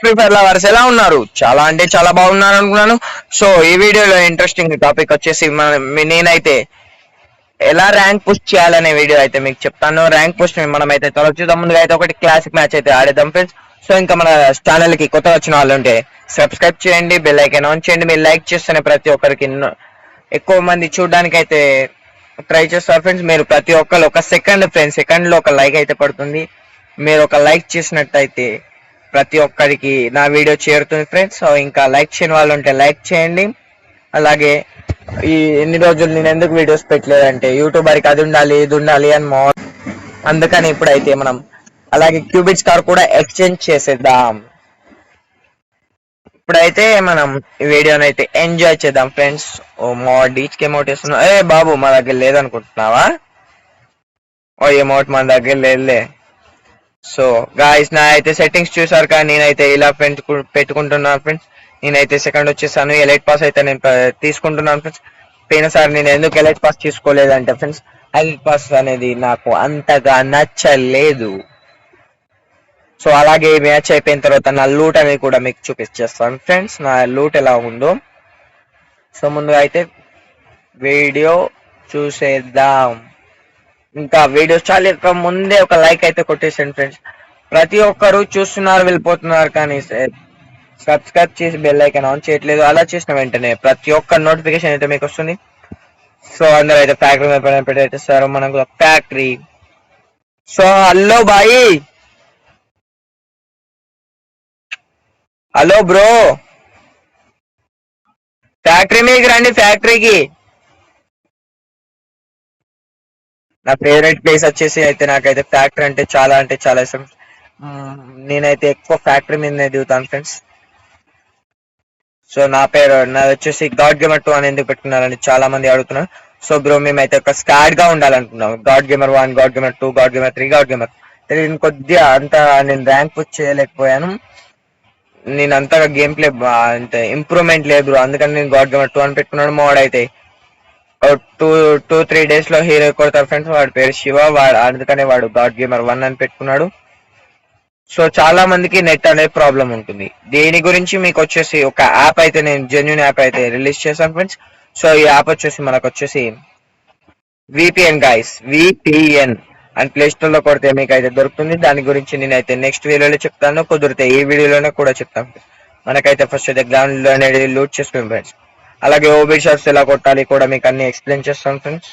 Free fire lovers ఎలా ఉన్నారు? చాలా అంటే చాలా బాగున్నారు అనుకున్నాను. సో ఈ వీడియోలో ఇంట్రెస్టింగ్ టాపిక్ వచ్చేసి నేనైతే ఎలా ర్యాంక్ పుష్ చేయాలనే వీడియో అయితే మీకు చెప్తాను. ర్యాంక్ పుష్ మనం అయితే త్వరగా చూద్దాం. ముందుగా అయితే ఒకటి క్లాసిక్ మ్యాచ్ అయితే ఆడేద్దాం ఫ్రెండ్స్. సో ఇంకా మన ఛానల్ కి కొత్తగా వచ్చిన వాళ్ళు ఉంటే సబ్స్క్రైబ్ చేయండి, బెల్ ఐకాన్ ఆన్ చేయండి. మీరు లైక్ చేస్తేనే ప్రతి ఒక్కరికి ఎక్కువ మంది చూడడానికి అయితే ట్రై చేస్తారు ఫ్రెండ్స్. మీరు ప్రతి ఒక్కరు ఒక సెకండ్ ఫ్రెండ్స్, సెకండ్ లో ఒక లైక్ అయితే పడుతుంది. మీరు ఒక లైక్ చేసినట్టయితే ప్రతి ఒక్కరికి నా వీడియో చేరుతుంది ఫ్రెండ్స్. సో ఇంకా లైక్ చేయని వాళ్ళు ఉంటే లైక్ చేయండి. అలాగే ఈ ఎన్ని రోజులు నేను ఎందుకు వీడియోస్ పెట్టలేదంటే యూట్యూబర్కి అది ఉండాలి ఇది ఉండాలి అని అందుకని ఇప్పుడైతే మనం అలాగే క్యూబిట్స్ కార్ కూడా ఎక్స్చేంజ్ చేసేద్దాం. ఇప్పుడైతే మనం ఈ వీడియోని అయితే ఎంజాయ్ చేద్దాం ఫ్రెండ్స్. ఓ డీచ్కి ఎమౌంట్ ఇస్తున్నా. ఏ బాబు మా దగ్గర లేదనుకుంటున్నావా? ఓ ఎమౌంట్ మన దగ్గర లేదులే. సో గాయస్ నా అయితే సెట్టింగ్స్ చూసారు కానీ నేనైతే ఇలా ఫ్రెండ్స్ పెట్టుకుంటున్నాను ఫ్రెండ్స్. నేనైతే సెకండ్ వచ్చేసాను. ఎలైట్ పాస్ అయితే నేను తీసుకుంటున్నాను ఫ్రెండ్స్. పోయినసారి నేను ఎందుకు ఎలైట్ పాస్ తీసుకోలేదంటే ఫ్రెండ్స్, ఎలైట్ పాస్ అనేది నాకు అంతగా నచ్చలేదు. సో అలాగే మ్యాచ్ అయిపోయిన తర్వాత నా లూట్ అనేది కూడా మీకు చూపించేస్తాను ఫ్రెండ్స్, నా లూట్ ఎలా ఉందో. సో ముందుగా అయితే వీడియో చూసేద్దాం. ఇంకా వీడియో చాలా ముందే ఒక లైక్ అయితే కొట్టేసాను ఫ్రెండ్స్. ప్రతి ఒక్కరు చూస్తున్నారు వెళ్ళిపోతున్నారు కానీ సబ్స్క్రైబ్ చేసి బెల్ ఐకాన్ ఆన్ చేయట్లేదు. అలా చేసిన వెంటనే ప్రతి ఒక్క నోటిఫికేషన్ అయితే మీకు వస్తుంది. సో అందరూ అయితే ఫ్యాక్టరీ పెట్టేస్తారు మనకు factory. So hello boy, hello bro, factory మీదకి రండి. ఫ్యాక్టరీకి నా ఫేవరెట్ ప్లేస్ వచ్చేసి అయితే నాకైతే ఫ్యాక్టరీ అంటే చాలా ఇష్టం. నేనైతే ఎక్కువ ఫ్యాక్టరీ మీదనే దిగుతాను ఫ్రెండ్స్. సో నాది వచ్చేసి గాడ్ గేమర్ 2 అని ఎందుకు పెట్టుకున్నారని చాలా మంది అడుగుతున్నారు. సో బ్రో మేమైతే ఒక స్కాడ్ గా ఉండాలనుకున్నాం. God gamer 1, god gamer 2, god gamer 3, god gamer కొద్దిగా అంత నేను ర్యాంక్ పుష్ చేయలేకపోయాను. నేను అంతగా గేమ్ ప్లే అంటే ఇంప్రూవ్మెంట్ లేదు బ్రో, అందుకని నేను గాడ్ గేమర్ 2 అని పెట్టుకున్నాడు. మోడ్ అయితే 2-3 days లో హీరో కొడతారు ఫ్రెండ్స్. వాడి పేరు శివ, అందుకనే వాడు గాడ్ గేమర్ 1 అని పెట్టుకున్నాడు. సో చాలా మందికి నెట్ అనే ప్రాబ్లం ఉంటుంది. దీని గురించి మీకు వచ్చేసి ఒక యాప్ అయితే నేను జెన్యూన్ యాప్ అయితే రిలీజ్ చేశాను ఫ్రెండ్స్. సో ఈ యాప్ వచ్చేసి మనకు వచ్చేసి విపిఎన్ గైస్, విపిఎన్ అని ప్లే స్టోర్ లో కొడితే మీకు అయితే దొరుకుతుంది. దాని గురించి నేనైతే నెక్స్ట్ వీడియోలో చెప్తాను, కుదిరితే ఈ వీడియోలోనే కూడా చెప్తాను. మనకైతే ఫస్ట్ అయితే గ్రౌండ్ అనేది లూట్ చేసుకుని ఫ్రెండ్స్. అలాగే ఓబీ షాట్స్ ఎలా కొట్టాలి కూడా మీకు అన్ని ఎక్స్ప్లెయిన్ చేస్తాను ఫ్రెండ్స్.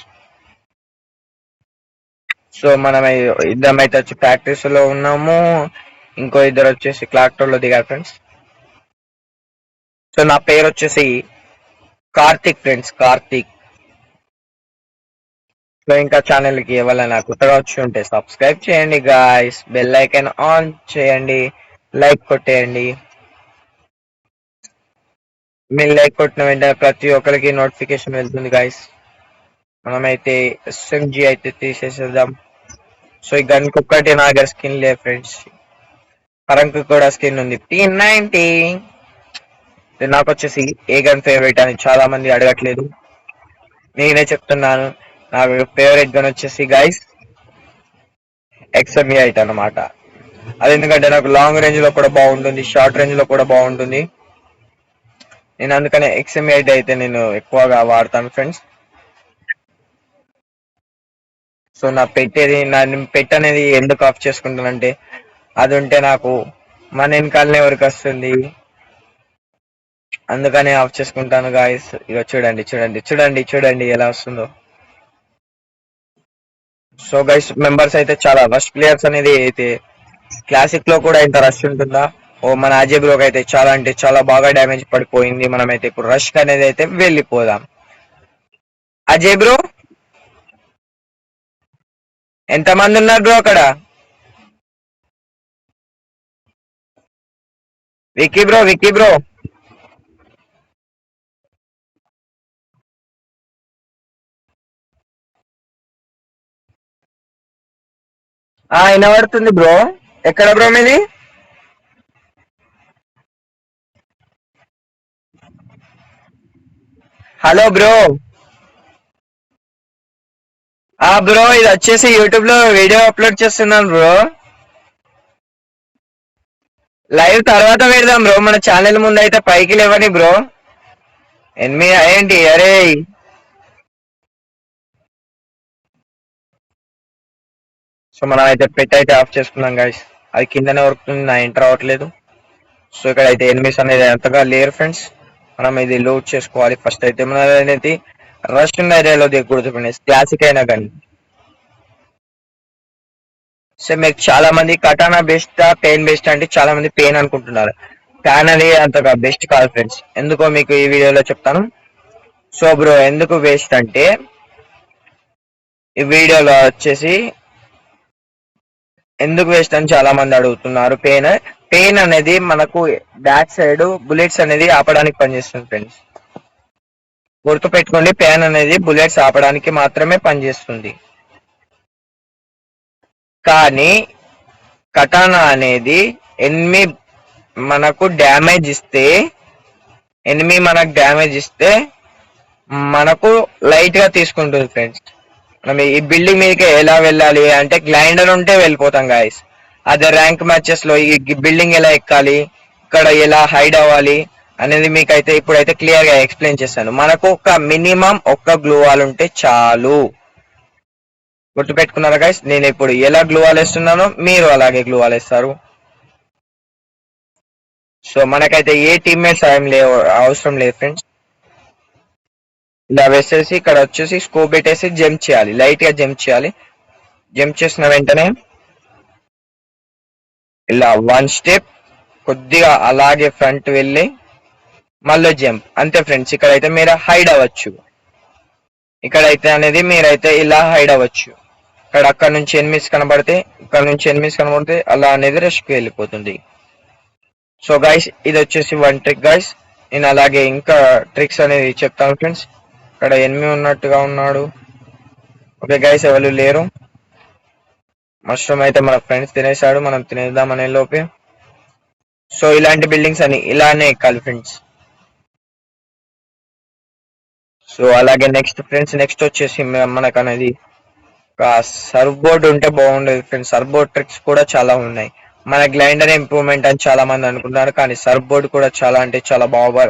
సో మనం ఇద్దరం అయితే వచ్చి ప్రాక్టీస్ లో ఉన్నాము. ఇంకో ఇద్దరు వచ్చేసి క్లాక్ టోర్ లో దిగారు ఫ్రెండ్స్. సో నా పేరు వచ్చేసి కార్తిక్ ఫ్రెండ్స్, కార్తిక్. సో ఇంకా ఛానల్ కి ఎవరైనా కొత్తగా వచ్చి ఉంటే సబ్స్క్రైబ్ చేయండి గాయస్, బెల్ ఐకాన్ ఆన్ చేయండి, లైక్ కొట్టేయండి. మీరు లైక్ కొట్టిన వెంటనే ప్రతి ఒక్కరికి నోటిఫికేషన్ వెళ్తుంది గాయస్. మనమైతే ఎస్ఎంజీ అయితే తీసేసేద్దాం. సో ఈ గన్ ఒక్కటి నా దగ్గర స్కిన్ లేదు ఫ్రెండ్స్. కరంక్ కూడా స్కిన్ ఉంది P90. నాకు వచ్చేసి ఏ గన్ ఫేవరెట్ అని చాలా మంది అడగట్లేదు, నేనే చెప్తున్నాను. నా ఫేవరెట్ గన్ వచ్చేసి గైస్ XM8 అన్నమాట. అది ఎందుకంటే నాకు లాంగ్ రేంజ్ లో కూడా బాగుంటుంది, షార్ట్ రేంజ్ లో కూడా బాగుంటుంది. నేను అందుకనే XM8 అయితే నేను ఎక్కువగా వాడతాను ఫ్రెండ్స్. సో నా పెట్ అనేది ఎందుకు ఆఫ్ చేసుకుంటానంటే అది ఉంటే నాకు మన వెనకాలనే వరకు వస్తుంది, అందుకనే ఆఫ్ చేసుకుంటాను గాయస్. ఇక చూడండి చూడండి చూడండి చూడండి ఎలా వస్తుందో. సో గైస్ మెంబర్స్ అయితే చాలా రష్ ప్లేయర్స్ అనేది అయితే క్లాసిక్ లో కూడా ఇంత రష్ ఉంటుందా? ఓ మన అజయ్ బ్రోకి అయితే చాలా అంటే చాలా బాగా డ్యామేజ్ పడిపోయింది. మనమైతే ఇప్పుడు రష్ అనేది అయితే వెళ్ళిపోదాం. అజయ్ బ్రో ఎంత మంది ఉన్నారు బ్రో అక్కడ? విక్కీ బ్రో, విక్కీ బ్రో వినబడుతుంది బ్రో. ఎక్కడ బ్రో మీది? Hello bro. బ్రో ఇది వచ్చేసి యూట్యూబ్ లో వీడియో అప్లోడ్ చేస్తున్నాను బ్రో. లైవ్ తర్వాత పెడదాం బ్రో, మన ఛానల్ ముందు అయితే పైకి లేవని బ్రో. ఎనిమిది ఏంటి అరే. సో మనం అయితే పెట్ అయితే ఆఫ్ చేసుకున్నాం గైస్. అది కిందనే వరుకుతుంది, నా ఎంటర్ అవ్వట్లేదు. సో ఇక్కడ అయితే ఎనిమిస్ అనేది అంతగా లేరు ఫ్రెండ్స్. మనం ఇది లోడ్ చేసుకోవాలి ఫస్ట్ అయితే. మన అనేది రష్ ఉన్న ఏరియాలో దిగకూడదు ఫ్రెండ్స్, క్లాసిక్ అయినా కానీ. సో మీకు చాలా మంది కటానా బెస్ట్ పెయిన్ బెస్ట్ అంటే చాలా మంది పెయిన్ అనుకుంటున్నారు. కానీ అది అంతగా బెస్ట్ కాదు ఫ్రెండ్స్, ఎందుకో మీకు ఈ వీడియోలో చెప్తాను. సో బ్రో ఎందుకు బెస్ట్ అంటే, ఈ వీడియోలో వచ్చేసి ఎందుకు వేస్ట్ అని చాలా మంది అడుగుతున్నారు. పెయిన్ అనేది మనకు బ్యాక్ సైడ్ బుల్లెట్స్ అనేది ఆపడానికి పనిచేస్తుంది ఫ్రెండ్స్. గుర్తు పెట్టుకోండి, పెయిన్ అనేది బుల్లెట్స్ ఆపడానికి మాత్రమే పనిచేస్తుంది. కానీ కటానా అనేది ఎనిమి మనకు డ్యామేజ్ ఇస్తే మనకు లైట్ గా తీసుకుంటుంది ఫ్రెండ్స్. మనం ఈ బిల్డింగ్ మీదకి ఎలా వెళ్ళాలి అంటే గ్లైండర్ ఉంటే వెళ్ళిపోతాం గాయస్. అదే ర్యాంక్ మ్యాచెస్ లో ఈ బిల్డింగ్ ఎలా ఎక్కాలి, ఇక్కడ ఎలా హైడ్ అవ్వాలి అనేది మీకైతే ఇప్పుడైతే క్లియర్ గా ఎక్స్ప్లెయిన్ చేస్తాను. మనకు ఒక మినిమం ఒక్క గ్లూ వాల్ ఉంటే చాలు. గుర్తుపెట్టుకున్నారా గైస్? నేను ఇప్పుడు ఎలా గ్లూ వాల్ వేస్తున్నానో మీరు అలాగే గ్లూ వాల్ వేస్తారు. సో మనకైతే ఏ టీమ్మేట్స్ అవసరం లేదు ఫ్రెండ్స్. ఇలా వేసేసి ఇక్కడ వచ్చేసి స్కోప్ పెట్టేసి జంప్ చేయాలి, లైట్ గా జంప్ చేయాలి. జంప్ చేసిన వెంటనే ఇలా వన్ స్టెప్ కొద్దిగా అలాగే ఫ్రంట్ వెళ్ళి మళ్ళీ జంప్, అంతే ఫ్రెండ్స్. ఇక్కడైతే మీరు హైడ్ అవ్వచ్చు. ఇక్కడైతే అనేది మీరైతే ఇలా హైడ్ అవ్వచ్చు. అక్కడ నుంచి ఎనిమిస్ కనబడితే అలా అనేది రెస్ట్కి వెళ్ళిపోతుంది. సో గైస్ ఇది వచ్చేసి వన్ ట్రిక్ గైస్. నేను అలాగే ఇంకా ట్రిక్స్ అనేది చెప్తాను ఫ్రెండ్స్. ఇక్కడ ఎనిమి ఉన్నట్టుగా ఉన్నాడు. ఓకే గైస్ ఎవరు లేరు. మష్రూమ్ అయితే మన ఫ్రెండ్స్ తినేసాడు, మనం తినేద్దాం అనే లోపే. సో ఇలాంటి బిల్డింగ్స్ అని ఇలానే ఎక్కాలి ఫ్రెండ్స్. సో అలాగే నెక్స్ట్ వచ్చేసి మనకు అనేది సర్వ్ బోర్డ్ ఉంటే బాగుండేది ఫ్రెండ్స్. సర్వ్ బోర్డ్ ట్రిక్స్ కూడా చాలా ఉన్నాయి. మన గ్లైండర్ ఇంప్రూవ్మెంట్ అని చాలా మంది అనుకుంటున్నారు, కానీ సర్వ్ బోర్డ్ కూడా చాలా అంటే చాలా బాగా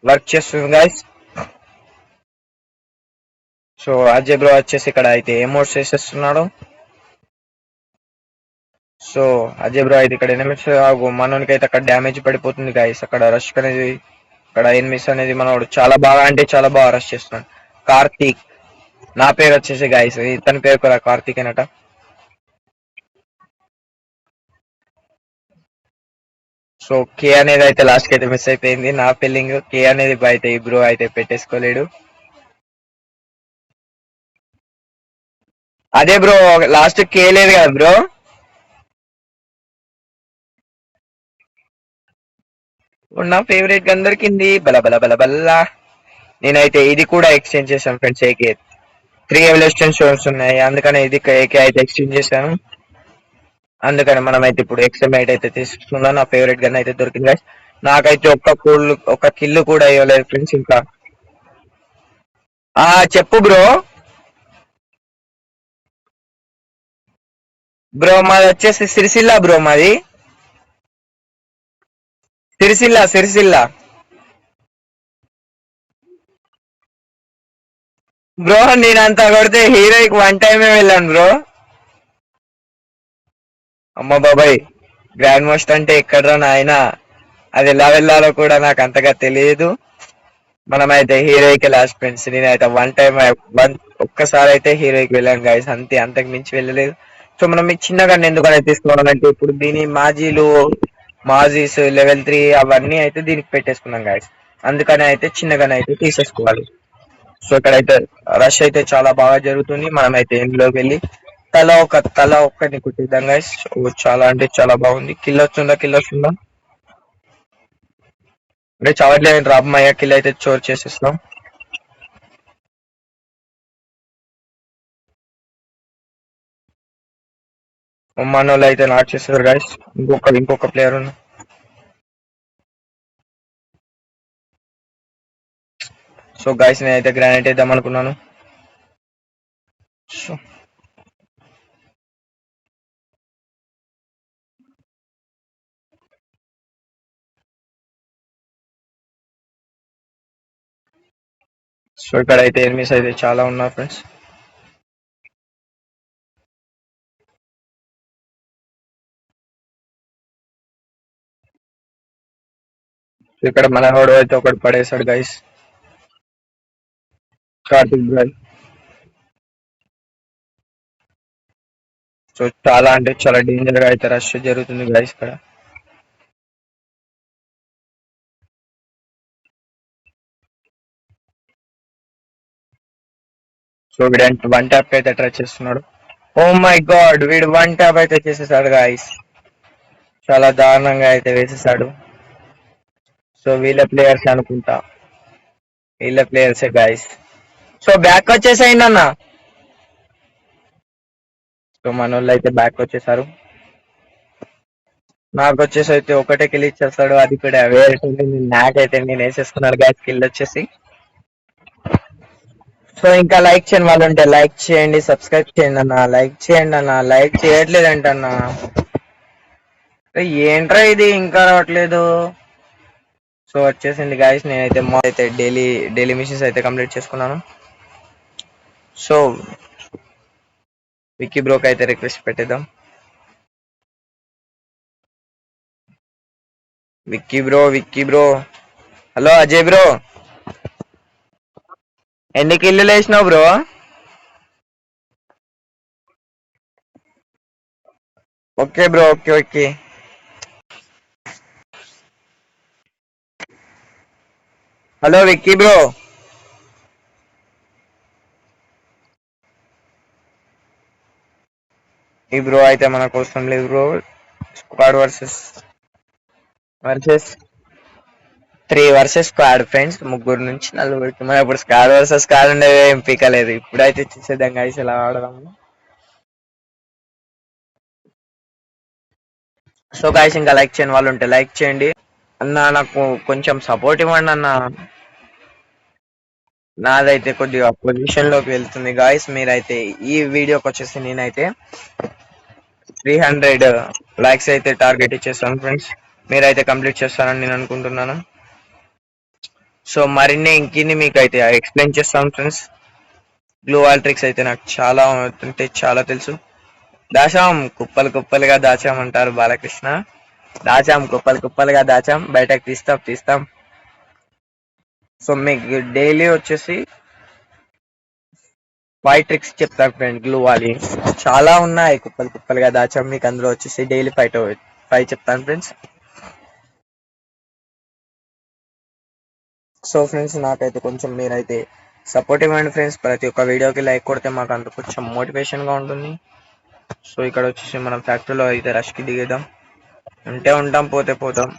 వర్క్ చేస్తుంది గైస్. సో అజయ్ బ్రో వచ్చేసి ఇక్కడ అయితే ఎమోట్స్ వేసేస్తున్నాడు. సో అజయ్ బ్రో అయితే ఇక్కడ ఎనిమిస్ మనోనికి అయితే అక్కడ డ్యామేజ్ పడిపోతుంది గైస్. అక్కడ రష్ అనేది ఇక్కడ ఎనిమిస్ అనేది మనోడు చాలా బాగా అంటే చాలా బాగా రష్ చేస్తున్నాడు. కార్తీక్, నా పేరు వచ్చేసి గైస్, ఇతని పేరు కూడా కార్తీక్ అనట. సో కే అనేది అయితే లాస్ట్ కి అయితే మిస్ అయిపోయింది. నా ఫీలింగ్ కే అనేది అయితే ఈ బ్రో అయితే పెట్టేసుకోలేడు. అదే బ్రో లాస్ట్ కే లేదు కదా బ్రో. నా ఫేవరెట్ గన్ దొరికింది, బల బల బల బల్లా. నేనైతే ఇది కూడా ఎక్స్చేంజ్ చేశాను ఫ్రెండ్స్. ఏకే 3 ఎవల్యూషన్ షోన్స్ ఉన్నాయి, అందుకని ఇది ఏకే అయితే ఎక్స్చేంజ్ చేశాను. అందుకని మనం అయితే ఇప్పుడు ఎక్స్ఎంఐట్ అయితే తీసుకున్నాం. నా ఫేవరెట్ గన్ అయితే దొరికింది. నాకైతే ఒక్క కిల్లు కూడా ఇవ్వలేదు ఫ్రెండ్స్ ఇంకా. చెప్పు బ్రో. బ్రో మాది వచ్చేసి సిరిసిల్ల బ్రో, మాది సిరిసిల్ల బ్రో. నేను అంతా కొడితే హీరోయిక్ వన్ టైమే వెళ్ళాను బ్రో. అమ్మ బాబాయ్, గ్రాండ్ మోస్ట్ అంటే ఎక్కడ్రా నాయన, అది ఎలా వెళ్ళాలో కూడా నాకు అంతగా తెలియదు. మనమైతే హీరోయిక్ లాస్ట్ ఫ్రెండ్స్. నేనైతే ఒక్కసారి అయితే హీరోయిక్ వెళ్ళాను గైస్, అంతే, అంతకు మించి వెళ్ళలేదు. సో మనం ఈ చిన్నగా ఎందుకనే తీసుకోవాలంటే ఇప్పుడు దీని మాజీస్ లెవెల్ 3 అవన్నీ అయితే దీనికి పెట్టేసుకున్నాం గైస్. అందుకని అయితే చిన్నగానే అయితే తీసేసుకోవాలి. సో ఇక్కడైతే రష్ అయితే చాలా బాగా జరుగుతుంది. మనమైతే ఇంట్లోకి వెళ్ళి తల ఒక్కటి కుట్టిద్దాం గైస్. చాలా అంటే చాలా బాగుంది. కిల్ వస్తుందా అంటే చావట్లేదు. డ్రాప్ మయ్యా కిల్ అయితే చోర్ చేసేస్తాం. మనోళ్ళు అయితే నాట్ చేస్తారు గైస్. ఇంకొక ప్లేయర్ ఉన్న. సో గైస్ నేనైతే గ్రానైట్ వేద్దాం అనుకున్నాను. సో సో ఇక్కడైతే ఎనిమిస్ అయితే చాలా ఉన్నారు ఫ్రెండ్స్. ఇక్కడ మన వాడు అయితే ఒకటి పడేశాడు గైస్, కార్తిక్ గాయ్. సో చాలా అంటే చాలా డేంజర్ గా అయితే రష్ జరుగుతుంది గైస్ ఇక్కడ. సో వీడు వన్ ట్యాప్ అయితే ట్రై చేస్తున్నాడు. ఓ మై గాడ్, వీడు వన్ ట్యాప్ అయితే చేసేసాడు గాయస్, చాలా దారుణంగా అయితే వేసేసాడు. సో వీళ్ళ ప్లేయర్స్ అనుకుంటా, వీళ్ళ ప్లేయర్సే గాయస్. సో బ్యాక్ వచ్చేసాయింది అన్న. సో మన వాళ్ళు అయితే బ్యాక్ వచ్చేసారు. నాకు వచ్చేసి అయితే ఒకటే కిల్ ఇచ్చేస్తాడు, అది కూడా వేరే నాకైతే నేను వేసేసుకున్నాను గాయస్ కిల్ వచ్చేసి. సో ఇంకా లైక్ చేయని వాళ్ళు ఉంటే లైక్ చేయండి, సబ్స్క్రైబ్ చేయండి అన్న, లైక్ చేయండి అన్న. లైక్ చేయట్లేదంట అన్న, ఏంట్రా ఇది ఇంకా రావట్లేదు. సో వచ్చేసింది గాయస్, నేనైతే అయితే డైలీ డైలీ మిషన్స్ అయితే కంప్లీట్ చేసుకున్నాను. సో విక్కీ బ్రోకి అయితే రిక్వెస్ట్ పెట్టేద్దాం. Vicky bro, hello Ajay bro, ఎన్ని కిల్లు వేసినావు bro? Okay bro, okay. Hello Vicky bro, ఈ బ్రో అయితే మన కోసం లేదు bro. Squad versus 3 versus squad friends, ముగ్గురు నుంచి నలుగురికి. మనం ఇప్పుడు స్క్వాడ్ వర్సెస్ స్క్వాడ్ ఉండేవి ఏం పీకలేదు, ఇప్పుడైతే చూసేద్దాం గైస్ ఎలా ఆడదాము. సో గైస్ ఇంకా లైక్ చేయని వాళ్ళు ఉంటే లైక్ చేయండి అన్న, నాకు కొంచెం సపోర్ట్ ఇవ్వండి అన్న. నాదైతే కొద్దిగా పొజిషన్ లోకి వెళ్తుంది గాయస్. మీరైతే ఈ వీడియోకి వచ్చేసి నేనైతే 300 లైక్స్ అయితే టార్గెట్ ఇచ్చేస్తాను ఫ్రెండ్స్, మీరైతే కంప్లీట్ చేస్తారని నేను అనుకుంటున్నాను. సో మరిన్ని ఇంకిన్ని మీకు అయితే ఎక్స్ప్లెయిన్ చేస్తాను ఫ్రెండ్స్. గ్లూ వాల్ ట్రిక్స్ అయితే నాకు చాలా అంటే చాలా తెలుసు. దాచాం కుప్పలు కుప్పలుగా దాచామంటారు బాలకృష్ణ. దాచాం కుప్పలు కుప్పలుగా దాచాం, బయటకు తీస్తాం. సో మీకు డైలీ వచ్చేసి 5 ట్రిక్స్ చెప్తాను ఫ్రెండ్. గ్లూ వాలి చాలా ఉన్నాయి, కుప్పలు కుప్పలుగా దాచాం. మీకు అందులో వచ్చేసి డైలీ 5 చెప్తాను ఫ్రెండ్స్. సో ఫ్రెండ్స్ నాకైతే కొంచెం మీరైతే సపోర్ట్ ఇవ్వండి ఫ్రెండ్స్. ప్రతి ఒక్క వీడియోకి లైక్ కొడితే మాకు అంత కొంచెం మోటివేషన్ గా ఉంటుంది. సో ఇక్కడ వచ్చేసి మనం ఫ్యాక్టరీలో అయితే రష్ కి దిగేద్దాం, ఉంటే ఉంటాం పోతే పోతాం.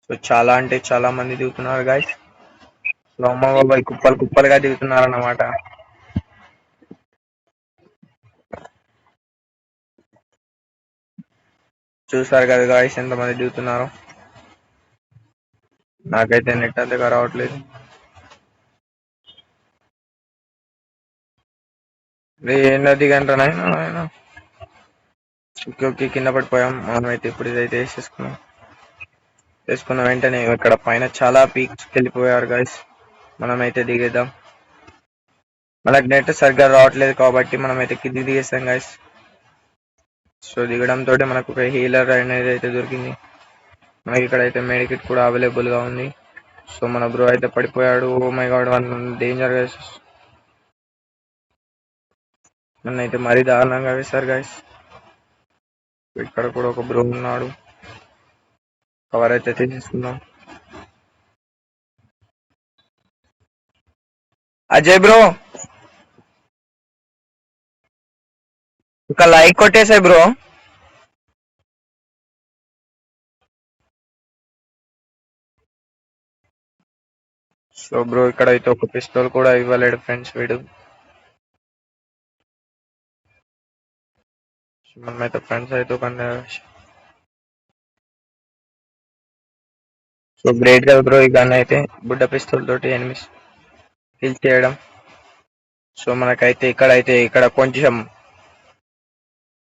సో చాలా అంటే చాలా మంది దిగుతున్నారు గాయస్. అమ్మ బాబాయ్ కుప్పలు కుప్పలుగా దిగుతున్నారు అన్నమాట. చూసారు కదా గాయస్ ఎంతమంది దిగుతున్నారు. నాకైతే నెట్ అంతగా రావట్లేదు. ఏంటది గంట నాయన. ఓకే కింద పడిపోయాం. మనమైతే ఇప్పుడు ఇదైతే వేసుకున్న వెంటనే ఇక్కడ పైన చాలా పీక్స్ వెళ్ళిపోయారు గాయస్. మనమైతే దిగేద్దాం. మనకు నెట్ సరిగ్గా రావట్లేదు కాబట్టి మనమైతే కింది దిగేస్తాం గాయస్. సో దిగడంతో మనకు ఒక హీలర్ అనేది అయితే దొరికింది. మనకి ఇక్కడ అయితే మెడికిట్ కూడా అవైలబుల్ గా ఉంది. సో మన బ్రో అయితే పడిపోయాడు. Oh my god, one danger guys. నన్ను అయితే మరీ దారుణంగా వేశారు గైస్. ఇక్కడ కూడా ఒక బ్రో ఉన్నాడు, కవర్ అయితే తీసేసుకుందాం. అజయ్ బ్రో ఒక లైక్ కొట్టేసాయి బ్రో. సో బ్రో ఇక్కడ అయితే ఒక పిస్తోల్ కూడా ఇవ్వలేడు ఫ్రెండ్స్ వీడు. మనమైతే ఫ్రెండ్స్ అయితే ఒక సో గ్రేట్ కదా బ్రో ఈ గన్ అయితే, బుడ్డ పిస్తోల్ తోటి ఎనిమిస్ కిల్ చేయడం. సో మనకైతే ఇక్కడ కొంచెం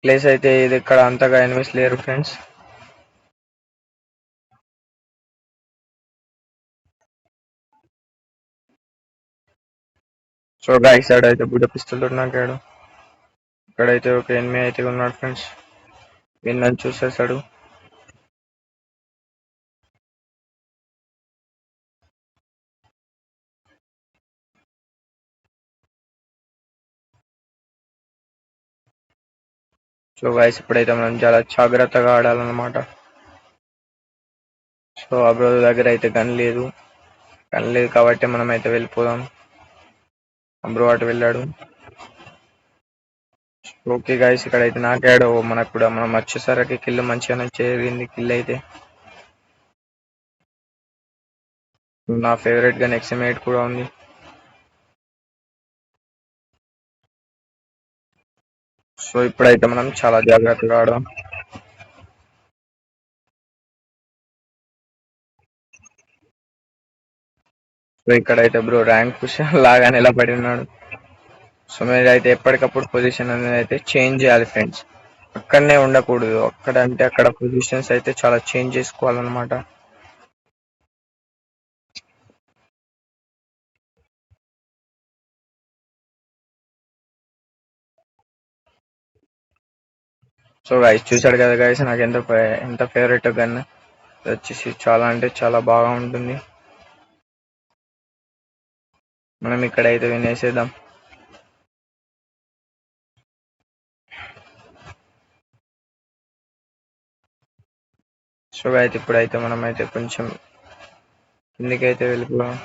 ప్లేస్ అయితే ఇది, ఇక్కడ అంతగా ఎనిమిస్ లేరు ఫ్రెండ్స్. సో గైస్ సైడ్ అయితే బుడ్డ పిస్తల్ తోటి నాకాడు. ఇక్కడైతే ఒక ఎనిమి అయితే ఉన్నాడు ఫ్రెండ్స్. వీళ్ళని చూసేసాడు. సో గైస్ ఇప్పుడైతే మనం చాలా జాగ్రత్తగా ఆడాలన్నమాట. సో ఆ బ్రో దగ్గర అయితే గన్ లేదు. గన్ లేదు కాబట్టి మనం అయితే వెళ్ళిపోదాం. ఆ బ్రో అటు వెళ్ళాడు. ఓకే గైస్ ఇక్కడైతే నాకాడు. మనకు కూడా మనం వచ్చేసరికి కిల్ మంచిగానే చేరింది. కిల్ అయితే నా ఫేవరెట్ గా ఎక్స్ఎం8 కూడా ఉంది. సో ఇప్పుడైతే మనం చాలా జాగ్రత్తగా ఆడదాం. సో ఇక్కడైతే బ్రో ర్యాంక్ పుష్ లాగా నిలబడి ఉన్నాడు. సో మీరైతే ఎప్పటికప్పుడు పొజిషన్ అనేది అయితే చేంజ్ చేయాలి ఫ్రెండ్స్. అక్కడనే ఉండకూడదు. అక్కడ అంటే అక్కడ పొజిషన్స్ అయితే చాలా చేంజ్ చేసుకోవాలన్నమాట. సో గైస్ చూసాడు కదా గైస్ నాకు ఎంత ఫేవరెట్ గన్ వచ్చేసి చాలా అంటే చాలా బాగా ఉంటుంది. మనం ఇక్కడైతే వినేసేద్దాం. సో అయితే ఇప్పుడైతే మనం అయితే కొంచెం కిందికైతే వెళ్ళిపోయాం.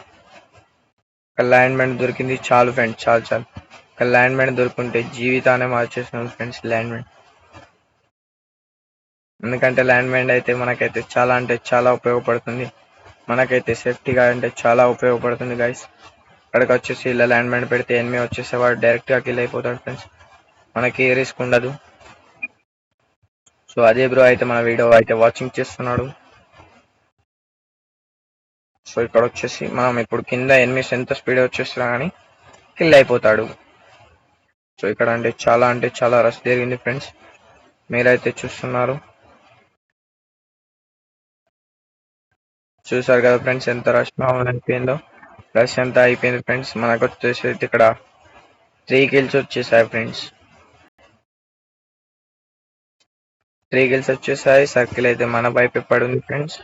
ఒక ల్యాండ్మెంట్ దొరికింది చాలు ఫ్రెండ్స్, చాలు. ఒక ల్యాండ్మెంట్ దొరుకుంటే జీవితాన్ని మార్చేస్తున్నాం ఫ్రెండ్స్ ల్యాండ్మెంట్. ఎందుకంటే ల్యాండ్మెంట్ అయితే మనకైతే చాలా అంటే చాలా ఉపయోగపడుతుంది. మనకైతే సేఫ్టీగా అంటే చాలా ఉపయోగపడుతుంది గైస్. అక్కడికి వచ్చేసి ఇలా ల్యాండ్మెంట్ పెడితే ఎనిమి వచ్చేసి వాడు డైరెక్ట్ గా కిల్ అయిపోతాడు ఫ్రెండ్స్. మనకి ఏ రిస్క్ ఉండదు. సో అదే బ్రో అయితే మన వీడియో అయితే వాచింగ్ చేస్తున్నాడు. సో ఇక్కడ వచ్చేసి మనం ఇప్పుడు కింద ఎనిమిస్ ఎంత స్పీడ్ వచ్చేస్తున్నా కానీ కిల్ అయిపోతాడు. సో ఇక్కడ అంటే చాలా రష్ జరిగింది ఫ్రెండ్స్. మీరైతే చూస్తున్నారు. చూసారు కదా ఫ్రెండ్స్ ఎంత రష్ అయిపోయిందో. రష్ ఎంత అయిపోయింది ఫ్రెండ్స్. మనకు వచ్చేసి ఇక్కడ 3 kills వచ్చేసాయి ఫ్రెండ్స్. 3 kills వచ్చేసాయి. సర్కిల్ అయితే మన వైపే పడింది ఫ్రెండ్స్.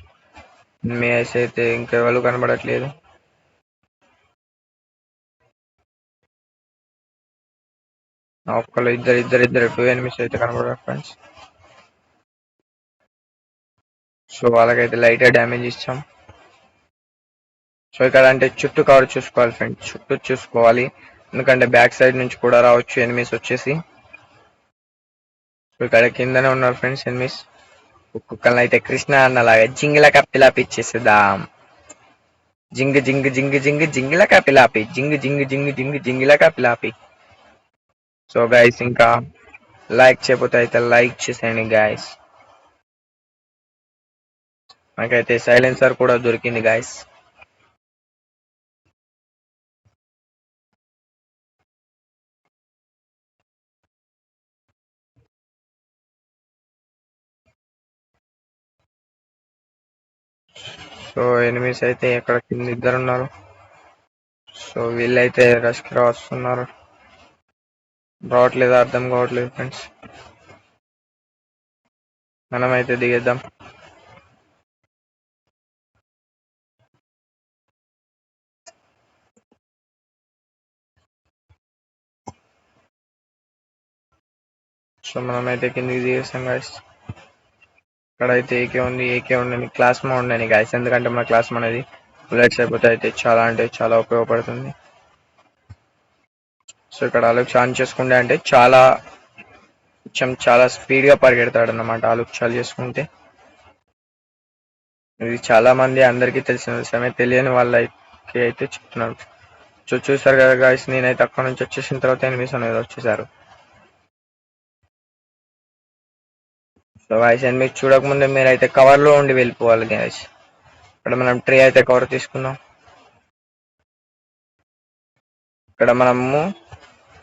మీ ఐస్ అయితే ఇంకెవరు కనబడట్లేదు. ఒక్కళ్ళు ఇద్దరు 2 enemies అయితే కనబడారు ఫ్రెండ్స్. సో వాళ్ళకైతే లైట్ డ్యామేజ్ ఇచ్చాం. సో ఇక్కడ అంటే చుట్టూ కవర్ చూసుకోవాలి ఫ్రెండ్స్, చుట్టూ చూసుకోవాలి. ఎందుకంటే బ్యాక్ సైడ్ నుంచి కూడా రావచ్చు ఎనిమిస్ వచ్చేసి. సో ఇక్కడ కిందనే ఉన్నారు ఫ్రెండ్స్ ఎనిమిస్. ఒక్కొక్కరిని అయితే కృష్ణ అన్నలాగా జింగిలక పిలాపి ఇచ్చేసేద్దాం. జింగిలక పిలాపి జింగిలక పిలాపి. సో గైస్ ఇంకా లైక్ చేయకపోతే అయితే లైక్ చేసేయండి గైస్. నాకైతే సైలెన్సర్ కూడా దొరికింది గైస్. సో ఎనిమిస్ అయితే ఎక్కడ కింద ఇద్దరు ఉన్నారు. సో వీళ్ళైతే రష్ కి వస్తున్నారు. రావట్లేదు, అర్థం కావట్లేదు ఫ్రెండ్స్. మనమైతే దిగేద్దాం. సో మనమైతే కిందికి దిగేస్తాం గాయస్. ఇక్కడైతే ఏకే ఉండని క్లాస్ మా ఉండని గాయస్. ఎందుకంటే మన క్లాస్ అనేది బుల్లెట్స్ అయిపోతే అయితే చాలా అంటే చాలా ఉపయోగపడుతుంది. సో ఇక్కడ ఆలోచన ఆన్ చేసుకుంటే అంటే చాలా స్పీడ్ గా పరిగెడతాడు అన్నమాట. ఆలోచన చేసుకుంటే ఇది చాలా మంది అందరికీ తెలిసిన విషయమే, తెలియని వాళ్ళకి అయితే చెప్తున్నాను. సో చూసారు కదా గాయస్, నేనైతే అక్కడ నుంచి వచ్చేసిన తర్వాత ఎనిమిస్ అనేది వచ్చేసారు. సో గాయస్ ఎనిమిస్ చూడకముందే మీరైతే కవర్ లో ఉండి వెళ్ళిపోవాలి గాయస్. ఇక్కడ మనం ట్రీ అయితే కవర్ తీసుకుందాం. ఇక్కడ మనము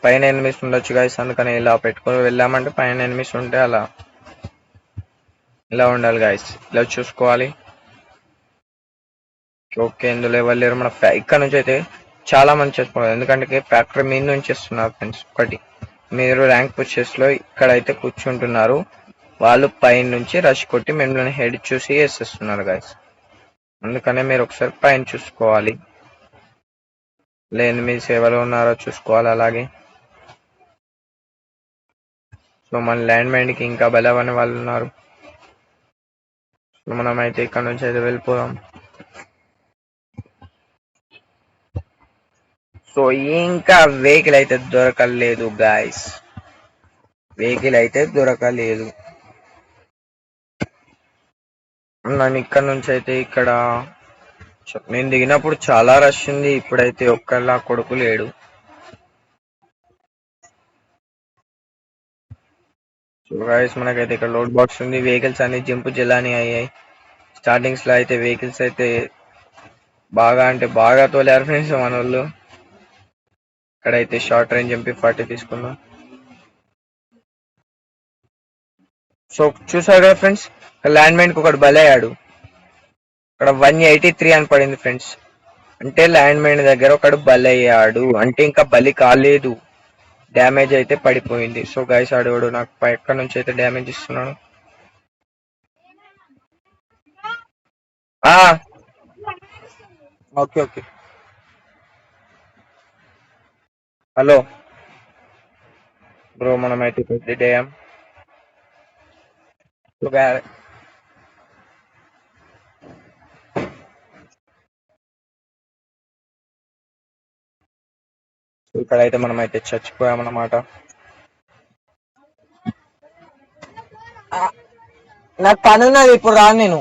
పైన ఎనిమిస్ ఉండొచ్చు గాయస్, అందుకని ఇలా పెట్టుకొని వెళ్ళామంటే పైన ఎనిమిస్ ఉంటే అలా ఇలా ఉండాలి గాయస్, ఇలా చూసుకోవాలి. ఓకే ఇందులో ఎవరు లేరు. మన ఇక్కడ నుంచి అయితే చాలా మంది చేసుకోవాలి, ఎందుకంటే ఫ్యాక్టరీ మీద నుంచి ఇస్తున్నారు ఫ్రెండ్స్. ఒకటి, మీరు ర్యాంక్ పుషెస్ లో ఇక్కడైతే కూర్చుంటున్నారు, వాళ్ళు పైన నుంచి రష్ కొట్టి మిమ్మల్ని హెడ్ చూసి వేసేస్తున్నారు గైస్. అందుకనే మీరు ఒకసారి పైన చూసుకోవాలి, లేని మీ సేవలో ఉన్నారో చూసుకోవాలి. అలాగే సో మన ల్యాండ్ మైండ్ కి ఇంకా బలవని వాళ్ళు ఉన్నారు. సో మనం అయితే ఇక్కడ నుంచి అయితే వెళ్ళిపోదాం. సో ఇంకా వెహికల్ అయితే దొరకలేదు గాయస్, వెహికల్ అయితే దొరకలేదు. నేను ఇక్కడ నుంచి అయితే ఇక్కడ నేను దిగినప్పుడు చాలా రష్ ఉంది, ఇప్పుడైతే ఒక్కళ్ళ కొడుకు లేడు. సో గాయస్ మనకైతే ఇక్కడ లోడ్ బాక్స్ ఉంది, వెహికల్స్ అన్ని జంపు జలాని అయ్యాయి. స్టార్టింగ్స్ లో అయితే వెహికల్స్ అయితే బాగా అంటే బాగా తోలారు ఫ్రెండ్స్ మన వాళ్ళు. ఇక్కడైతే షార్ట్ రేంజ్ MP40 తీసుకున్నాం. సో చూసారు కదా ఫ్రెండ్స్, ల్యాండ్ మైన్ కి ఒకటి బలయ్యాడు. ఇక్కడ 183 అని పడింది ఫ్రెండ్స్, అంటే ల్యాండ్ మైన్ దగ్గర ఒకడు బలయ్యాడు, అంటే ఇంకా బలి కాలేదు, డ్యామేజ్ అయితే పడిపోయింది. సో గైస్ ఆడేవాడు నాకు ఎక్కడి నుంచి అయితే డ్యామేజ్ ఇస్తున్నాడు. ఓకే ఓకే, హలో బ్రో, మనం అయితే పెద్ద డ్యామ్ ఇక్కడైతే మనం అయితే చచ్చిపోయామన్నమాట. నాకు పని ఉన్నది, ఇప్పుడు రాను నేను.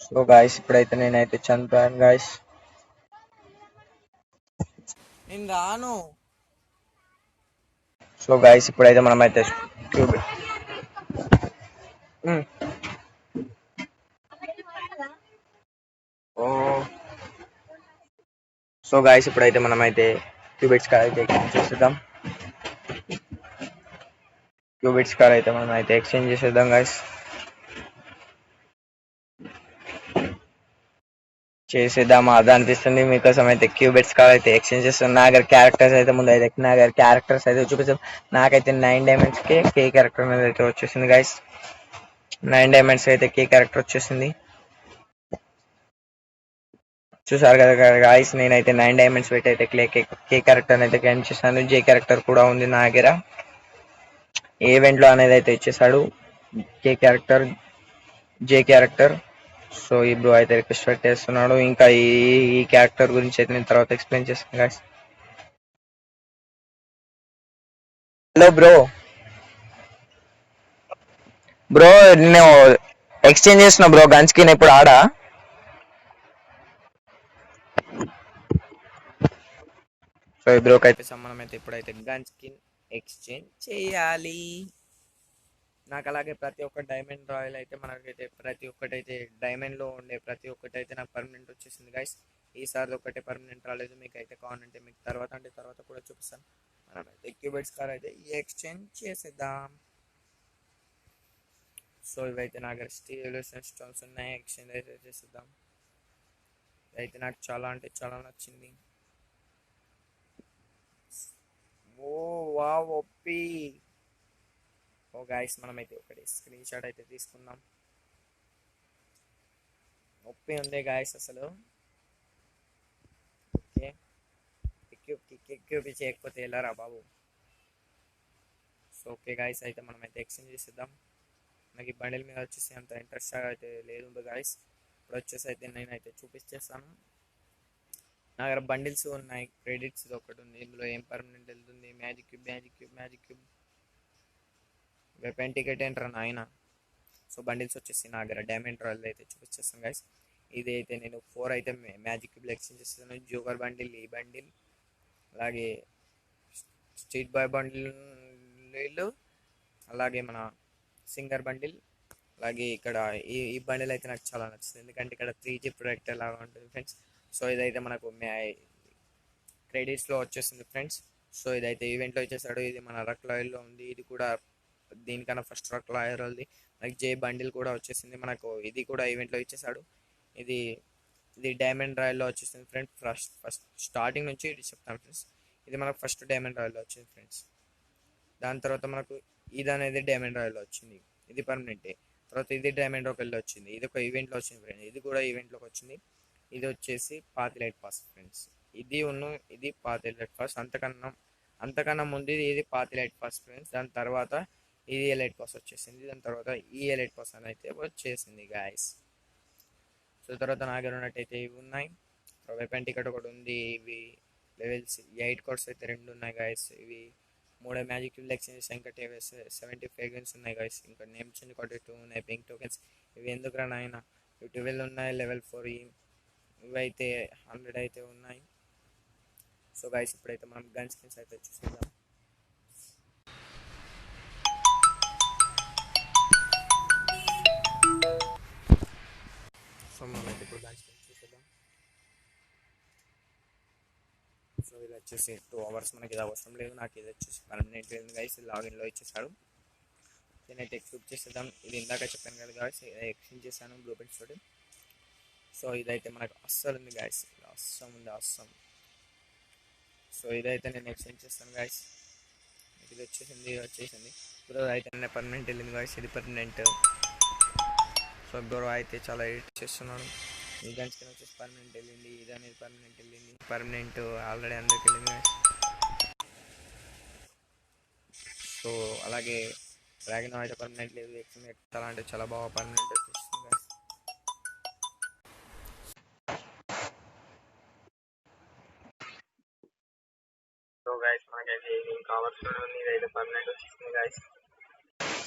సో గాయస్ ఇప్పుడైతే నేనైతే చనిపోయాను గాయస్, నేను రాను. సో గాయస్ ఇప్పుడైతే మనం అయితే సో గాయస్ ఇప్పుడైతే మనం అయితే క్యూబిట్స్ కార్ అయితే ఎక్స్చేంజ్ చేసేద్దాం. క్యూబిట్స్ కార్ అయితే మనం అయితే ఎక్స్చేంజ్ చేసేద్దాం గాయస్. చేసేద్దామా అది అనిపిస్తుంది మీకోసం అయితే క్యూబిట్స్ కార్ అయితే ఎక్స్చేంజ్ చేస్తాం. నా దగ్గర క్యారెక్టర్స్ అయితే ముందు అయితే నా దగ్గర క్యారెక్టర్స్ అయితే చూపిస్తాం. నాకైతే 9 డైమండ్స్ కి కే క్యారెక్టర్ అనేది అయితే వచ్చేసింది గైస్. 9 డైమండ్స్ అయితే కే క్యారెక్టర్ వచ్చేసింది, చూసారు కదా గాయస్. నేనైతే 9 డైమండ్స్ పెట్టి అయితే కే క్యారెక్టర్ అయితే గెయిన్ చేశాను. జే క్యారెక్టర్ కూడా ఉంది నా దగ్గర, ఈవెంట్ లో అనేది అయితే ఇచ్చేసాడు కే క్యారెక్టర్, జే క్యారెక్టర్. సో ఈ బ్రో అయితే రిక్వెస్ట్ పెట్టేస్తున్నాడు. ఇంకా ఈ క్యారెక్టర్ గురించి అయితే నేను తర్వాత ఎక్స్ప్లెయిన్ చేస్తాను గాయస్. హలో బ్రో, బ్రో నేను ఎక్స్చేంజ్ చేస్తున్నా బ్రో గన్ స్కిన్, ఇప్పుడు ఆడా. సో ఈ బ్రోకి అయితే మనం అయితే ఇప్పుడైతే గన్ స్కిన్ ఎక్స్చేంజ్ చేయాలి. నాకు అలాగే ప్రతి ఒక్క డైమండ్ రాయల్ అయితే మనకైతే ప్రతి ఒక్కటైతే డైమండ్ లో ఉండే ప్రతి ఒక్కటైతే నాకు పర్మనెంట్ వచ్చేసింది గైస్. ఈసారి ఒకటే పర్మనెంట్ రాలేదు, మీకు అయితే కావాలంటే మీకు తర్వాత కూడా చూపిస్తాను. మనం అయితే క్యూబిట్స్ కార్ అయితే ఎక్స్చేంజ్ చేసేద్దాం. సో ఇవైతే నా దగ్గర స్టీల్ స్టోన్స్ ఉన్నాయి, ఎక్స్చేంజ్ అయితే చేసేద్దాం. అయితే నాకు చాలా అంటే చాలా నచ్చింది. ఓ వావ్ ఒప్పి. ఓ గైస్ మనమైతే ఒకటి స్క్రీన్ షాట్ అయితే తీసుకుందాం. ఒప్పి ఉంది గాయస్ అసలు. ఓకే, క్యూబ్ చేయకపోతే వెళ్ళారా బాబు. సో ఓకే గాయస్ అయితే మనమైతే ఎక్స్చేంజ్ చేసేద్దాం. నాకు ఈ బండిల్ మీద వచ్చేసి అంత ఇంట్రెస్ట్ అయితే లేదు గాయస్. ఇప్పుడు వచ్చేసి అయితే నేనైతే చూపించేస్తాను. నా దగ్గర బండిల్స్ ఉన్నాయి, క్రెడిట్స్ ఒకటి ఉంది, ఇందులో ఏం పర్మనెంట్ వెళ్తుంది, మ్యాజిక్ క్యూబ్ వెపన్ టికెట్ ఏంటారా నాయన. సో బండిల్స్ వచ్చేసి నా దగ్గర డైమండ్ రాయల్ అయితే చూపించేస్తాను గైస్. ఇది అయితే నేను 4 అయితే మ్యాజిక్ క్యూబ్లో ఎక్స్చేంజ్ చేస్తాను. జోకర్ బండిల్, ఈ బండిల్, అలాగే స్ట్రీట్ బాయ్ బండిల్, అలాగే మన సింగర్ బండిల్, అలాగే ఇక్కడ ఈ బండిల్ అయితే నాకు చాలా నచ్చింది, ఎందుకంటే ఇక్కడ 3G ప్రొడక్టర్ లాగా ఉంటుంది ఫ్రెండ్స్. సో ఇదైతే మనకు క్రెడిట్స్లో వచ్చేసింది ఫ్రెండ్స్. సో ఇదైతే ఈవెంట్లో ఇచ్చేసాడు. ఇది మన రక్ లాయల్లో ఉంది, ఇది కూడా దీనికన్నా ఫస్ట్ రక్ లాయర్ వాళ్ళది. మనకి జే బండిల్ కూడా వచ్చేసింది మనకు, ఇది కూడా ఈవెంట్లో ఇచ్చేసాడు. ఇది ఇది డైమండ్ రాయల్లో వచ్చేసింది ఫ్రెండ్స్. ఫస్ట్ స్టార్టింగ్ నుంచి ఇది చెప్తాను ఫ్రెండ్స్. ఇది మనకు ఫస్ట్ డైమండ్ రాయల్లో వచ్చింది ఫ్రెండ్స్. దాని తర్వాత మనకు ఇది అనేది డైమండ్ రాయల్లో వచ్చింది, ఇది పర్మనెంటే. తర్వాత ఇది డైమండ్ రాయల్లో వచ్చింది, ఇది ఒక ఈవెంట్లో వచ్చింది ఫ్రెండ్స్. ఇది కూడా ఈవెంట్లోకి వచ్చింది. ఇది వచ్చేసి పాతి లైట్ పాస్ ఫ్రెండ్స్. ఇది పాతి లైట్ పాస్. అంతకన్నా ముందు ఇది పాతి లైట్ పాస్ ఫ్రెండ్స్. దాని తర్వాత ఇది ఎలైట్ పాస్ వచ్చేసింది. దాని తర్వాత ఈ ఎలైట్ పాస్ అని అయితే వచ్చేసింది గాయస్. సో తర్వాత నా దగ్గర ఉన్నట్టయితే ఇవి ఉన్నాయి. వెపన్ టికెట్ ఒకటి ఉంది. ఇవి లెవెల్స్ 8 కోర్స్ అయితే 2 ఉన్నాయి గాయస్. ఇవి 3 మ్యాజిక్ క్యూబ్ ఎక్స్చేంజ్, ఇంకా 70 ఫ్రేగ్రెన్స్ ఉన్నాయి గాయస్. ఇంకా నేమ్ చేంజ్ ఒకటి 2 ఉన్నాయి. పింక్ టోకెన్స్ ఇవి ఎందుకు రా నాయన. ఇవి 12 ఉన్నాయి లెవెల్ 4. ఇవైతే 100 అయితే ఉన్నాయి. సో గాయస్ ఇప్పుడైతే మనం గన్ స్కిన్స్ అయితే చూసేద్దాం. సో మనమైతే ఇప్పుడు గన్ స్కిన్స్ చూసేద్దాం. సో ఇది వచ్చేసి 2 hours మనకి ఇది అవసరం లేదు. నాకు ఇది వచ్చేసి పర్మనెంట్ లేదు గైస్. లాగిన్లో ఇచ్చేసాడు. నేనైతే ఎక్స్క్యూబ్ చేసేద్దాం. ఇది ఇందాక చెప్పాను కదా గాయస్, ఎక్స్చేంజ్ చేశాను బ్లూ పెన్స్ తోటి. సో ఇదైతే మనకు అస్సలు ఉంది గాయస్, అస్సం ఉంది అస్సం. సో ఇదైతే నేను ఎక్స్చేంజ్ చేస్తాను గాయస్. ఇది వచ్చేసింది. బ్రో అయితే పర్మనెంట్ వెళ్ళింది గాయస్, ఇది పర్మనెంట్. సో బ్రో అయితే చాలా ఎడిట్ చేస్తున్నాడు. ఈ గన్ స్కిన్ వచ్చేసి పర్మనెంట్ వెళ్ళింది, ఇది అనేది పర్మనెంట్ వెళ్ళింది. పర్మనెంట్ ఆల్రెడీ అందరికి వెళ్ళింది గాయస్. సో అలాగే డ్రాగన్ అయితే పర్మనెంట్ లేదు. ఎక్స్చేంజ్ చాలా అంటే చాలా బాగా పర్మనెంట్ వచ్చేస్తుంది గాయస్. సో గైస్ మనకైతే ఏం కావాల్సిన ఇదైతే పర్మనెంట్ వచ్చేసింది గైస్.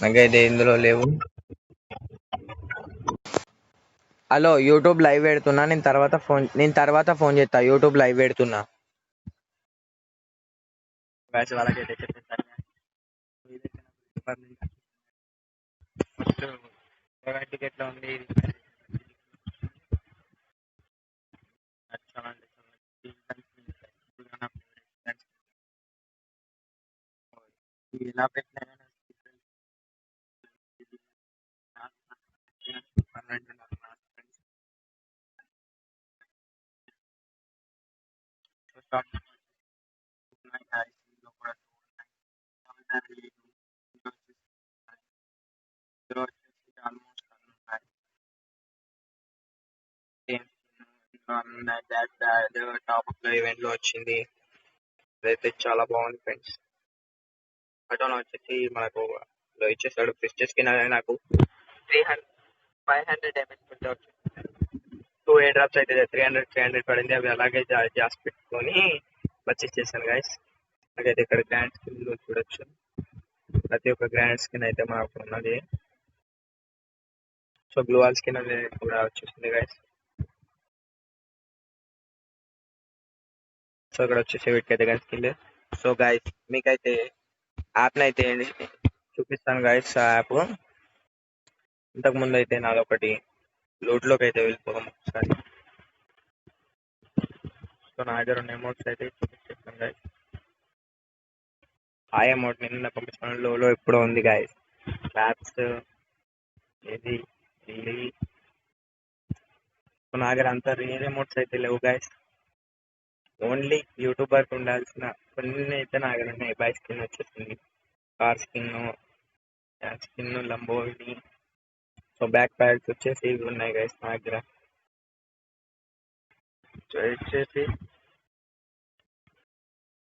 నాకైతే ఇందులో లేవు. హలో, యూట్యూబ్ లైవ్ పెడుతున్నా. నేను తర్వాత ఫోన్ చేస్తా. యూట్యూబ్ లైవ్ పెడుతున్నా గైస్. వాళ్ళకైతే చెప్పేసాను టికెట్లో ఉంది. ఎలా పెట్టినా టాప్ లో ఈవెంట్ లో వచ్చింది. అదైతే చాలా బాగుంది ఫ్రెండ్స్. అటోన్ వచ్చేసి మనకు ఇచ్చేసాడు ప్రెస్టేజ్ కింద. నాకు 500 డ్యామేజ్ పెట్టి వచ్చింది. 2 ఎయిర్ డ్రాప్స్ అయితే 300 పడింది. అవి అలాగే జాస్ పెట్టుకొని పర్చేస్ చేశాను గైస్. నాకైతే ఇక్కడ గ్రాండ్ స్కిన్ లో చూడొచ్చు. ప్రతి ఒక్క గ్రాండ్ స్కిన్ అయితే మనకు ఉన్నది. సో గ్లోవల్ స్కిన్ అనేది కూడా వచ్చేసింది గైస్. సో ఇక్కడ వచ్చేసి వీటికైతే గన్ స్కిన్. సో గైస్ మీకైతే యాప్ని అయితే చూపిస్తాను గైస్. ఆ యాప్ ఇంతకు ముందు అయితే నాదొకటి లోడ్లోకి అయితే వెళ్ళిపోదాం ఒకసారి. సో నా దగ్గర ఉన్న అమౌంట్స్ అయితే చూపిస్తాను గైస్. ఆ అమౌంట్ నిన్న పంపించిన లోలో ఎప్పుడో ఉంది గైస్. యాప్స్ ఏది నా దగ్గర అంత రియల్ అమౌంట్స్ అయితే లేవు గైస్. ఓన్లీ యూట్యూబర్ ఉండాల్సిన కొన్ని అయితే నా దగ్గర ఉన్నాయి. బైక్ స్కిన్ వచ్చేసింది, car skin Lamborghini. So back packs వచ్చేసి ఇవి ఉన్నాయి గైస్ నా దగ్గర. సో వచ్చేసి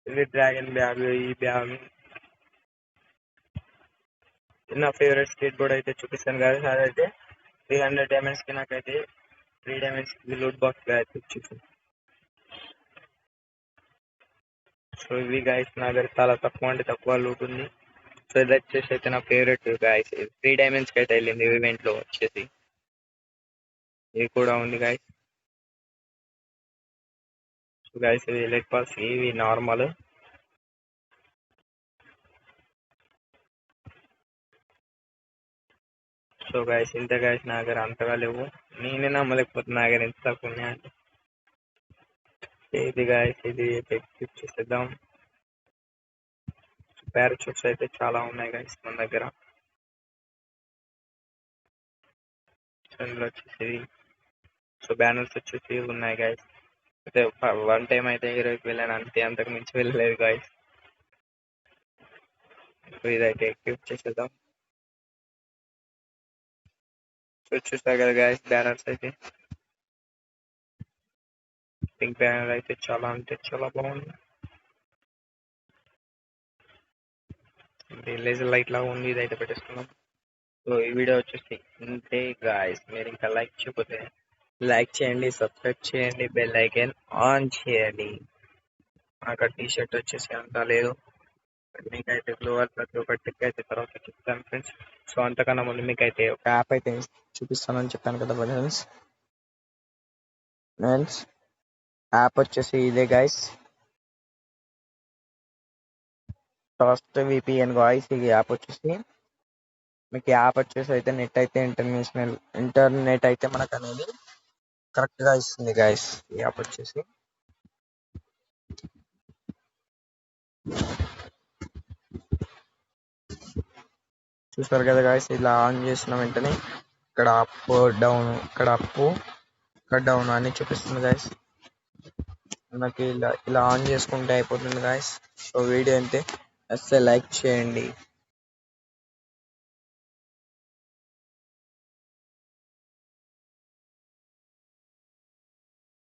ఇది డ్రాగన్ బ్యాగ్. ఈ బ్యాగ్ నా ఫేవరెట్ స్కేట్ బోర్డ్ అయితే చూపిస్తాను కదా. అదైతే 300 డైమండ్స్ కి నాకైతే 3 డైమండ్స్ లూట్ బాక్స్ అయితే వచ్చేసి. సో ఇవి గైస్ నా దగ్గర చాలా తక్కువ అంటే తక్కువ లూట్ ఉంది. సో ఇది వచ్చేసి అయితే నా ఫేవరెట్ గైస్. 3 డైమండ్స్ కి అయితే వెళ్ళింది ఈవెంట్ లో వచ్చేసి. ఇది కూడా ఉంది గైస్. సో గైస్ ఇది ఎలైట్ పాస్, ఇవి నార్మల్. సో గైస్ ఇంత గైస్ నా దగ్గర అంతగా లేవు. నేనే నమ్మలేకపోతున్నా నా దగ్గర ఎంత తక్కువ ఉన్నాయంటే. ఇది గైస్ ఇది ఎక్స్క్యూబ్ చేసేద్దాం. పారాచూట్స్ అయితే చాలా ఉన్నాయి గైస్ మన దగ్గర. ఇందులో వచ్చేసి సో బ్యానర్స్ వచ్చేసి ఉన్నాయి గాయస్. అయితే వన్ టైం అయితే హీరోకి వెళ్ళాను అంతే, అంతకు మించి వెళ్ళలేదు గాయస్. సో ఇదైతే ఎక్విప్ చేసేద్దాం. సో చూస్తారు కదా గాయస్ బ్యానర్స్ అయితే. పింక్ బ్యానర్ అయితే చాలా అంటే చాలా బాగుంది. లేజర్ లైట్ లాగా ఉంది, ఇదైతే పెట్టేసుకున్నాం. సో ఈ వీడియో వచ్చేసి ఇంతే గాయస్. మీరు ఇంకా లైక్ చేయకపోతే లైక్ చేయండి, సబ్స్క్రైబ్ చేయండి, బెల్ ఐకాన్ ఆన్ చేయండి. నాకు టీ షర్ట్ వచ్చేసి అంతా లేదు, మీకైతే గ్లోవర్ ప్రతి ఒక్క ట్రిక్ అయితే తర్వాత చెప్తాను ఫ్రెండ్స్. సో అంతకన్నా ముందు మీకైతే ఒక యాప్ అయితే చూపిస్తానని చెప్పాను కదా ఫ్రెండ్స్. ఫ్రెండ్స్ యాప్ వచ్చేసి ఇదే గైస్, ట్రస్ట్ విపిఎన్ గాయస్. ఈ యాప్ వచ్చేసి మీకు యాప్ వచ్చేసి అయితే నెట్ అయితే ఇంటర్నెట్ అయితే మనకు అనేది కరెక్ట్ గా ఇస్తుంది గైస్. ఈ యాప్ వచ్చేసి చూస్తారు కదా గాయస్, ఇలా ఆన్ చేసిన వెంటనే ఇక్కడ అప్ డౌన్, ఇక్కడ అప్, ఇక్కడ డౌన్ అని చూపిస్తుంది గాయస్. మనకి ఇలా ఇలా ఆన్ చేసుకుంటే అయిపోతుంది గాయస్. సో వీడియో అంతే, అస్సలు లైక్ చేయండి.